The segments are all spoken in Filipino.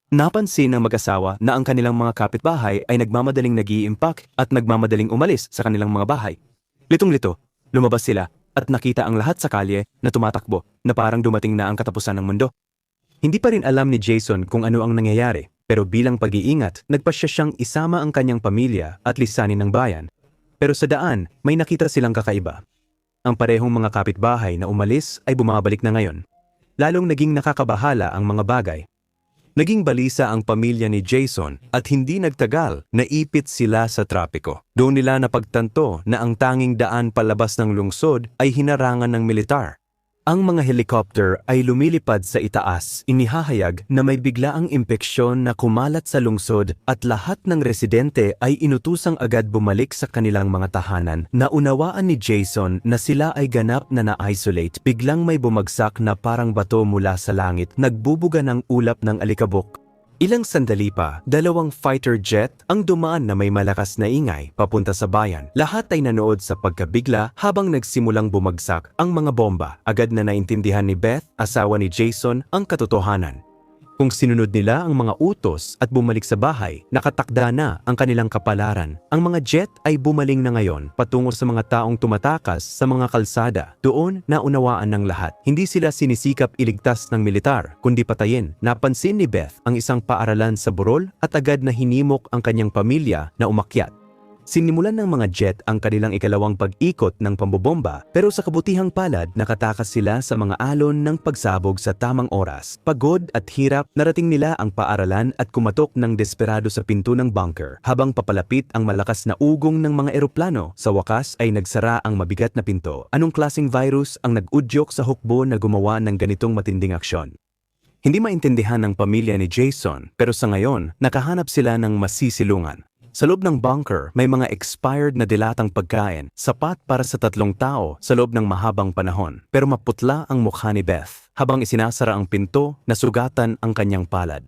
Napansin ng mag-asawa na ang kanilang mga kapitbahay ay nagmamadaling nag-iimpak at nagmamadaling umalis sa kanilang mga bahay. Litong-lito, lumabas sila at nakita ang lahat sa kalye na tumatakbo na parang dumating na ang katapusan ng mundo. Hindi pa rin alam ni Jason kung ano ang nangyayari, pero bilang pag-iingat, nagpasya siyang isama ang kanyang pamilya at lisanin ng bayan. Pero sa daan, may nakita silang kakaiba. Ang parehong mga kapitbahay na umalis ay bumabalik na ngayon. Lalong naging nakakabahala ang mga bagay. Naging balisa ang pamilya ni Jason at hindi nagtagal, naipit sila sa trapiko. Doon nila napagtanto na ang tanging daan palabas ng lungsod ay hinarangan ng militar. Ang mga helicopter ay lumilipad sa itaas, inihahayag na may biglaang impeksyon na kumalat sa lungsod at lahat ng residente ay inutusang agad bumalik sa kanilang mga tahanan. Naunawaan ni Jason na sila ay ganap na na-isolate, biglang may bumagsak na parang bato mula sa langit, nagbubuga ng ulap ng alikabok. Ilang sandali pa, 2 fighter jet ang dumaan na may malakas na ingay papunta sa bayan. Lahat ay nanood sa pagkabigla habang nagsimulang bumagsak ang mga bomba. Agad na naintindihan ni Beth, asawa ni Jason, ang katotohanan. Kung sinunod nila ang mga utos at bumalik sa bahay, nakatakda na ang kanilang kapalaran. Ang mga jet ay bumaling na ngayon patungo sa mga taong tumatakas sa mga kalsada. Doon naunawaan ng lahat. Hindi sila sinisikap iligtas ng militar, kundi patayin. Napansin ni Beth ang isang paaralan sa burol at agad na hinimok ang kanyang pamilya na umakyat. Sinimulan ng mga jet ang kanilang ikalawang pag-ikot ng pambobomba, pero sa kabutihang palad nakatakas sila sa mga alon ng pagsabog sa tamang oras. Pagod at hirap, narating nila ang paaralan at kumatok ng desperado sa pinto ng bunker. Habang papalapit ang malakas na ugong ng mga eroplano, sa wakas ay nagsara ang mabigat na pinto. Anong klaseng virus ang nag-udyok sa hukbo na gumawa ng ganitong matinding aksyon? Hindi maintindihan ng pamilya ni Jason, pero sa ngayon, nakahanap sila ng masisilungan. Sa loob ng bunker, may mga expired na dilatang pagkain, sapat para sa 3 tao sa loob ng mahabang panahon. Pero maputla ang mukha ni Beth habang isinasara ang pinto, nasugatan ang kanyang palad.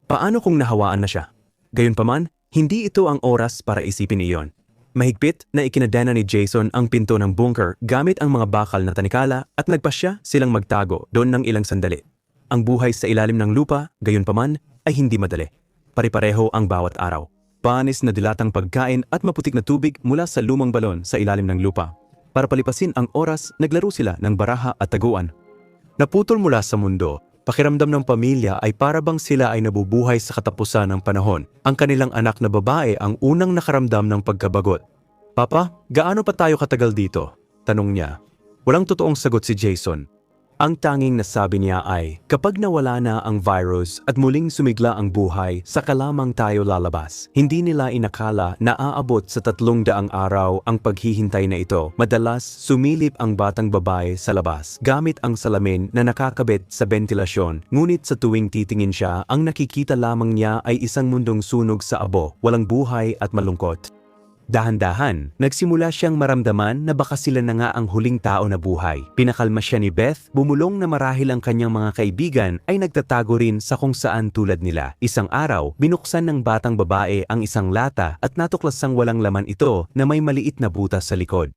Paano kung nahawaan na siya? Gayunpaman, hindi ito ang oras para isipin iyon. Mahigpit na ikinadena ni Jason ang pinto ng bunker gamit ang mga bakal na tanikala at nagpasya silang magtago doon ng ilang sandali. Ang buhay sa ilalim ng lupa, gayunpaman, ay hindi madali. Pare-pareho ang bawat araw. Panis na dilatang pagkain at maputik na tubig mula sa lumang balon sa ilalim ng lupa. Para palipasin ang oras, naglaro sila ng baraha at taguan. Naputol mula sa mundo, pakiramdam ng pamilya ay parabang sila ay nabubuhay sa katapusan ng panahon. Ang kanilang anak na babae ang unang nakaramdam ng pagkabagot. "Papa, gaano pa tayo katagal dito?" tanong niya. Walang totoong sagot si Jason. Ang tanging nasabi niya ay, kapag nawala na ang virus at muling sumigla ang buhay, saka lamang tayo lalabas. Hindi nila inakala na aabot sa 300 araw ang paghihintay na ito. Madalas, sumilip ang batang babae sa labas, gamit ang salamin na nakakabit sa bentilasyon. Ngunit sa tuwing titingin siya, ang nakikita lamang niya ay isang mundong sunog sa abo, walang buhay at malungkot. Dahan-dahan, nagsimula siyang maramdaman na baka sila na nga ang huling tao na buhay. Pinakalma siya ni Beth, bumulong na marahil ang kanyang mga kaibigan ay nagtatago rin sa kung saan tulad nila. Isang araw, binuksan ng batang babae ang isang lata at natuklasang walang laman ito na may maliit na butas sa likod.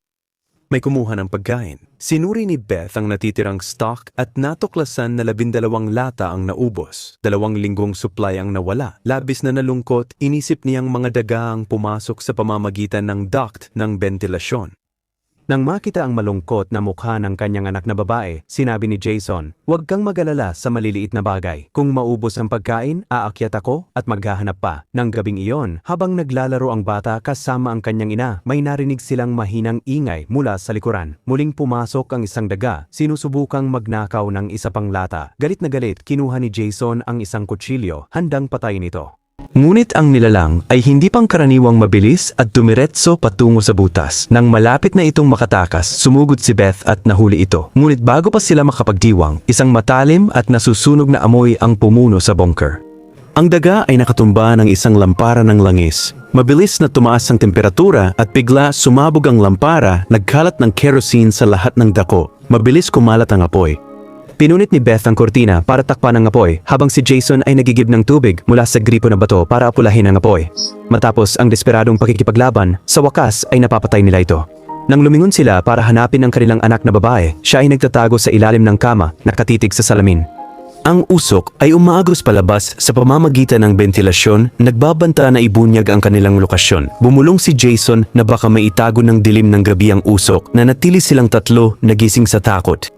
May kumuha ng pagkain. Sinuri ni Beth ang natitirang stock at natuklasan na 12 lata ang naubos. 2 linggong supply ang nawala. Labis na nalungkot, inisip niyang mga daga ang pumasok sa pamamagitan ng duct ng bentilasyon. Nang makita ang malungkot na mukha ng kanyang anak na babae, sinabi ni Jason, "Huwag kang mag-alala sa maliliit na bagay. Kung maubos ang pagkain, aakyat ako at maghahanap pa." Nang gabing iyon, habang naglalaro ang bata kasama ang kanyang ina, may narinig silang mahinang ingay mula sa likuran. Muling pumasok ang isang daga, sinusubukang magnakaw ng isa pang lata. Galit na galit, kinuha ni Jason ang isang kutsilyo, handang patayin ito. Ngunit ang nilalang ay hindi pangkaraniwang mabilis at dumiretso patungo sa butas. Nang malapit na itong makatakas, sumugod si Beth at nahuli ito. Ngunit bago pa sila makapagdiwang, isang matalim at nasusunog na amoy ang pumuno sa bunker. Ang daga ay nakatumba ng isang lampara ng langis. Mabilis na tumaas ang temperatura at bigla sumabog ang lampara, nagkalat ng kerosene sa lahat ng dako. Mabilis kumalat ang apoy. Pinunit ni Beth ang kortina para takpan ang apoy habang si Jason ay nagigib ng tubig mula sa gripo na bato para apulahin ang apoy. Matapos ang desperadong pakikipaglaban, sa wakas ay napapatay nila ito. Nang lumingon sila para hanapin ang kanilang anak na babae, siya ay nagtatago sa ilalim ng kama, nakatitig sa salamin. Ang usok ay umaagos palabas sa pamamagitan ng bentilasyon, nagbabanta na ibunyag ang kanilang lokasyon. Bumulong si Jason na baka maitago ng dilim ng gabi ang usok na natili silang tatlo nagising sa takot.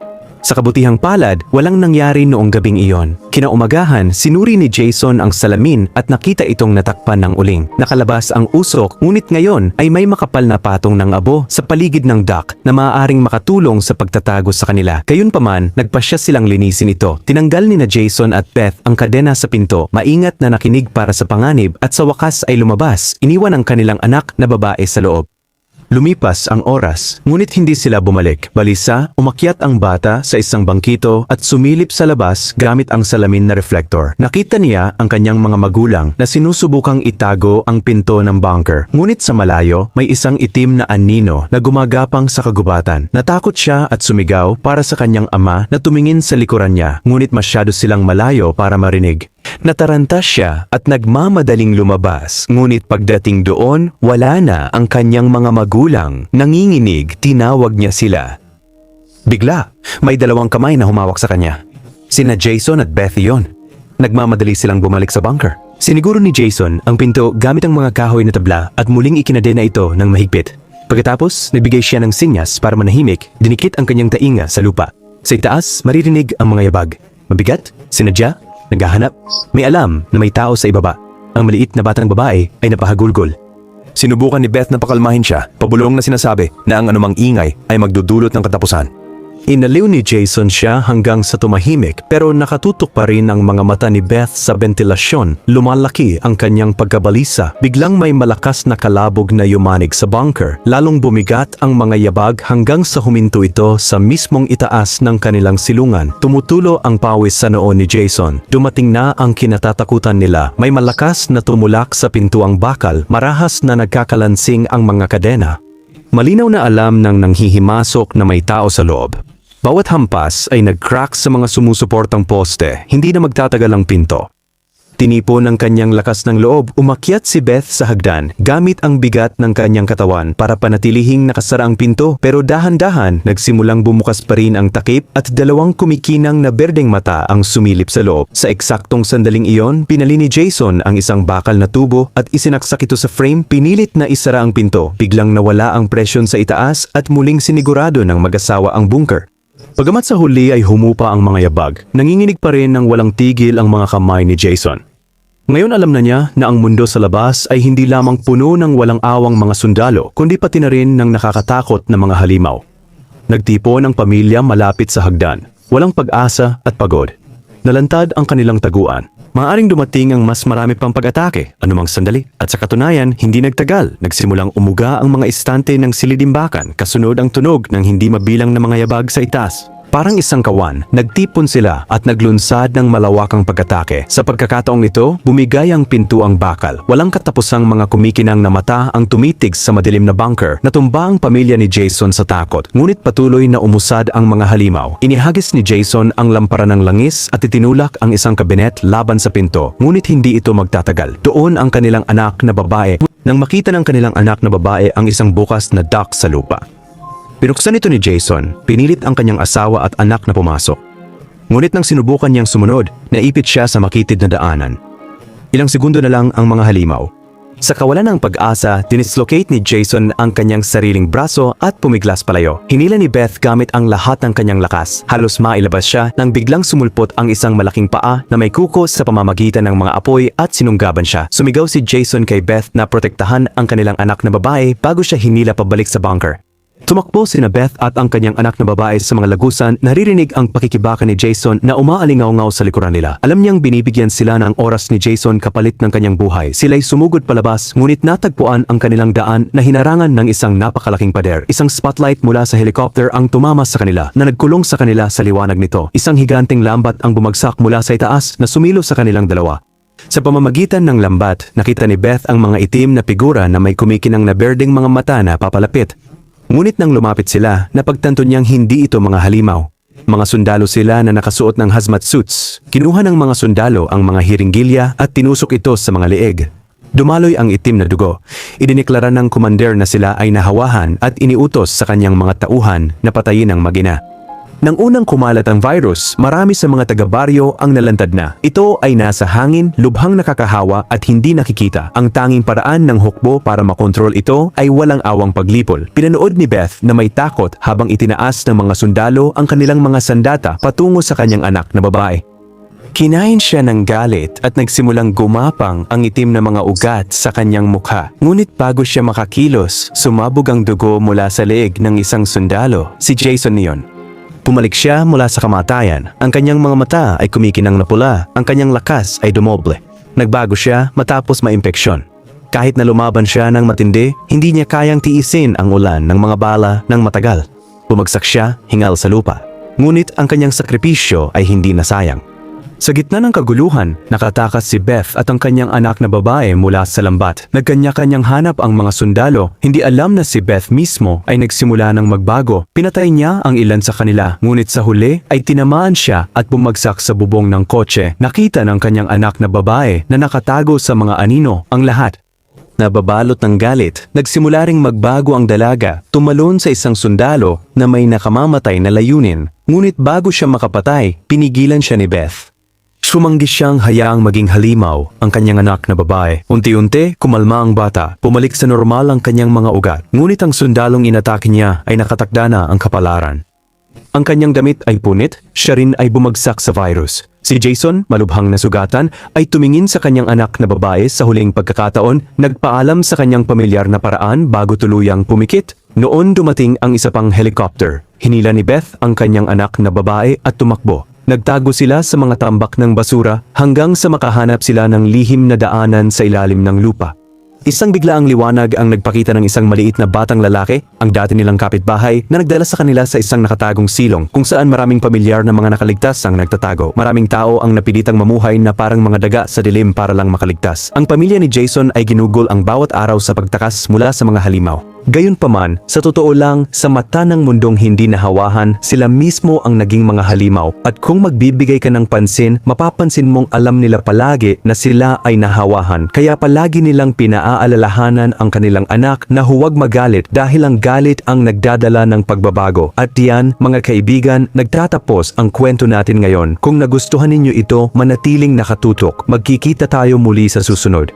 Sa kabutihang palad, walang nangyari noong gabing iyon. Kinaumagahan, sinuri ni Jason ang salamin at nakita itong natakpan ng uling. Nakalabas ang usok, ngunit ngayon ay may makapal na patong ng abo sa paligid ng dock na maaaring makatulong sa pagtatago sa kanila. Gayunpaman, nagpasya silang linisin ito. Tinanggal ni na Jason at Beth ang kadena sa pinto, maingat na nakinig para sa panganib at sa wakas ay lumabas, iniwan ang kanilang anak na babae sa loob. Lumipas ang oras, ngunit hindi sila bumalik. Balisa, umakyat ang bata sa isang bangkito at sumilip sa labas gamit ang salamin na reflector. Nakita niya ang kanyang mga magulang na sinusubukang itago ang pinto ng bunker. Ngunit sa malayo, may isang itim na anino na gumagapang sa kagubatan. Natakot siya at sumigaw para sa kanyang ama na tumingin sa likuran niya, ngunit masyado silang malayo para marinig. Nataranta siya at nagmamadaling lumabas, ngunit pagdating doon, wala na ang kanyang mga magulang. Nanginginig, tinawag niya sila. Bigla, may dalawang kamay na humawak sa kanya. Sina Jason at Beth yun. Nagmamadali silang bumalik sa bunker. Siniguro ni Jason ang pinto gamit ang mga kahoy na tabla at muling ikinadena ito ng mahigpit. Pagkatapos, nagbigay siya ng sinyas para manahimik, dinikit ang kanyang tainga sa lupa. Sa itaas, maririnig ang mga yabag. Mabigat, sinadya, naghahanap, may alam na may tao sa ibaba. Ang maliit na batang babae ay napahagulgol. Sinubukan ni Beth na pakalmahin siya, pabulong na sinasabi na ang anumang ingay ay magdudulot ng katapusan. Inaliw ni Jason siya hanggang sa tumahimik pero nakatutok pa rin ang mga mata ni Beth sa bentilasyon. Lumalaki ang kanyang pagkabalisa. Biglang may malakas na kalabog na yumanig sa bunker. Lalong bumigat ang mga yabag hanggang sa huminto ito sa mismong itaas ng kanilang silungan. Tumutulo ang pawis sa noo ni Jason. Dumating na ang kinatatakutan nila. May malakas na tumulak sa pintuang bakal. Marahas na nagkakalansing ang mga kadena. Malinaw na alam ng nanghihimasok na may tao sa loob. Bawat hampas ay nag-crack sa mga sumusuportang poste, hindi na magtatagal ang pinto. Tinipo ng kanyang lakas ng loob, umakyat si Beth sa hagdan gamit ang bigat ng kanyang katawan para panatilihing nakasara ang pinto, pero dahan-dahan nagsimulang bumukas pa rin ang takip at dalawang kumikinang na berdeng mata ang sumilip sa loob. Sa eksaktong sandaling iyon, pinali ni Jason ang isang bakal na tubo at isinaksak ito sa frame, pinilit na isara ang pinto. Biglang nawala ang presyon sa itaas at muling sinigurado ng mag-asawa ang bunker. Pagamat sa huli ay humupa ang mga yabag, nanginginig pa rin ng walang tigil ang mga kamay ni Jason. Ngayon alam na niya na ang mundo sa labas ay hindi lamang puno ng walang awang mga sundalo, kundi pati na rin ng nakakatakot na mga halimaw. Nagtipon ang pamilya malapit sa hagdan, walang pag-asa at pagod. Nalantad ang kanilang taguan. Maaring dumating ang mas marami pang pag-atake, anumang sandali. At sa katunayan, hindi nagtagal, nagsimulang umuga ang mga istante ng silidimbakan, kasunod ang tunog ng hindi mabilang na mga yabag sa itaas. Parang isang kawan, nagtipon sila at naglunsad ng malawakang pag-atake. Sa pagkakataong ito, bumigay ang pintuang bakal. Walang katapusang mga kumikinang na mata ang tumitig sa madilim na bunker. Natumba ang pamilya ni Jason sa takot, ngunit patuloy na umusad ang mga halimaw. Inihagis ni Jason ang lampara ng langis at itinulak ang isang kabinet laban sa pinto, ngunit hindi ito magtatagal. Doon ang kanilang anak na babae. Nang makita ng kanilang anak na babae ang isang bukas na dock sa lupa. Pinuksan ito ni Jason, pinilit ang kanyang asawa at anak na pumasok. Ngunit nang sinubukan niyang sumunod, naipit siya sa makitid na daanan. Ilang segundo na lang ang mga halimaw. Sa kawalan ng pag-asa, dinislocate ni Jason ang kanyang sariling braso at pumiglas palayo. Hinila ni Beth gamit ang lahat ng kanyang lakas. Halos mailabas siya nang biglang sumulpot ang isang malaking paa na may kuko sa pamamagitan ng mga apoy at sinunggaban siya. Sumigaw si Jason kay Beth na protektahan ang kanilang anak na babae bago siya hinila pabalik sa bunker. Tumakbo sina Beth at ang kanyang anak na babae sa mga lagusan, naririnig ang pakikibaka ni Jason na umaalingaw-ngaw sa likuran nila. Alam niyang binibigyan sila ng oras ni Jason kapalit ng kanyang buhay. Sila'y sumugod palabas, ngunit natagpuan ang kanilang daan na hinarangan ng isang napakalaking pader. Isang spotlight mula sa helicopter ang tumama sa kanila na nagkulong sa kanila sa liwanag nito. Isang higanting lambat ang bumagsak mula sa itaas na sumilo sa kanilang dalawa. Sa pamamagitan ng lambat, nakita ni Beth ang mga itim na figura na may kumikinang na berdeng mga mata na papalapit. Ngunit nang lumapit sila, napagtanto niyang hindi ito mga halimaw. Mga sundalo sila na nakasuot ng hazmat suits. Kinuha ng mga sundalo ang mga hiringgilya at tinusok ito sa mga leeg. Dumaloy ang itim na dugo. Idineklara ng commander na sila ay nahawahan at iniutos sa kanyang mga tauhan na patayin ang mag-ina. Nang unang kumalat ang virus, marami sa mga taga-baryo ang nalantad na. Ito ay nasa hangin, lubhang nakakahawa at hindi nakikita. Ang tanging paraan ng hukbo para makontrol ito ay walang awang paglipol. Pinanood ni Beth na may takot habang itinaas ng mga sundalo ang kanilang mga sandata patungo sa kanyang anak na babae. Kinain siya ng galit at nagsimulang gumapang ang itim na mga ugat sa kanyang mukha. Ngunit bago siya makakilos, sumabog ang dugo mula sa leeg ng isang sundalo, si Jason niyon. Pumalik siya mula sa kamatayan. Ang kanyang mga mata ay kumikinang na pula. Ang kanyang lakas ay dumoble. Nagbago siya matapos maimpeksyon. Kahit na lumaban siya ng matindi, hindi niya kayang tiisin ang ulan ng mga bala ng matagal. Bumagsak siya hingal sa lupa. Ngunit ang kanyang sakripisyo ay hindi nasayang. Sa gitna ng kaguluhan, nakatakas si Beth at ang kanyang anak na babae mula sa lambat. Nagkanya-kanyang hanap ang mga sundalo. Hindi alam na si Beth mismo ay nagsimula ng magbago. Pinatay niya ang ilan sa kanila. Ngunit sa huli ay tinamaan siya at bumagsak sa bubong ng kotse. Nakita ng kanyang anak na babae na nakatago sa mga anino ang lahat. Nababalot ng galit, nagsimula ring magbago ang dalaga, tumalon sa isang sundalo na may nakamamatay na layunin. Ngunit bago siya makapatay, pinigilan siya ni Beth. Sumanggi siyang hayaang maging halimaw ang kanyang anak na babae. Unti-unti, kumalma ang bata. Pumalik sa normal ang kanyang mga ugat. Ngunit ang sundalong inatake niya ay nakatakda na ang kapalaran. Ang kanyang damit ay punit, siya rin ay bumagsak sa virus. Si Jason, malubhang nasugatan, ay tumingin sa kanyang anak na babae sa huling pagkakataon, nagpaalam sa kanyang pamilyar na paraan bago tuluyang pumikit. Noon dumating ang isa pang helicopter. Hinila ni Beth ang kanyang anak na babae at tumakbo. Nagtago sila sa mga tambak ng basura hanggang sa makahanap sila ng lihim na daanan sa ilalim ng lupa. Isang biglaang liwanag ang nagpakita ng isang maliit na batang lalaki, ang dati nilang kapitbahay, na nagdala sa kanila sa isang nakatagong silong kung saan maraming pamilyar na mga nakaligtas ang nagtatago. Maraming tao ang napilitang mamuhay na parang mga daga sa dilim para lang makaligtas. Ang pamilya ni Jason ay ginugol ang bawat araw sa pagtakas mula sa mga halimaw. Gayunpaman, sa totoo lang, sa mata ng mundong hindi nahawahan, sila mismo ang naging mga halimaw. At kung magbibigay ka ng pansin, mapapansin mong alam nila palagi na sila ay nahawahan. Kaya palagi nilang pinaalalahanan ang kanilang anak na huwag magalit dahil ang galit ang nagdadala ng pagbabago. At diyan, mga kaibigan, nagtatapos ang kwento natin ngayon. Kung nagustuhan ninyo ito, manatiling nakatutok. Magkikita tayo muli sa susunod.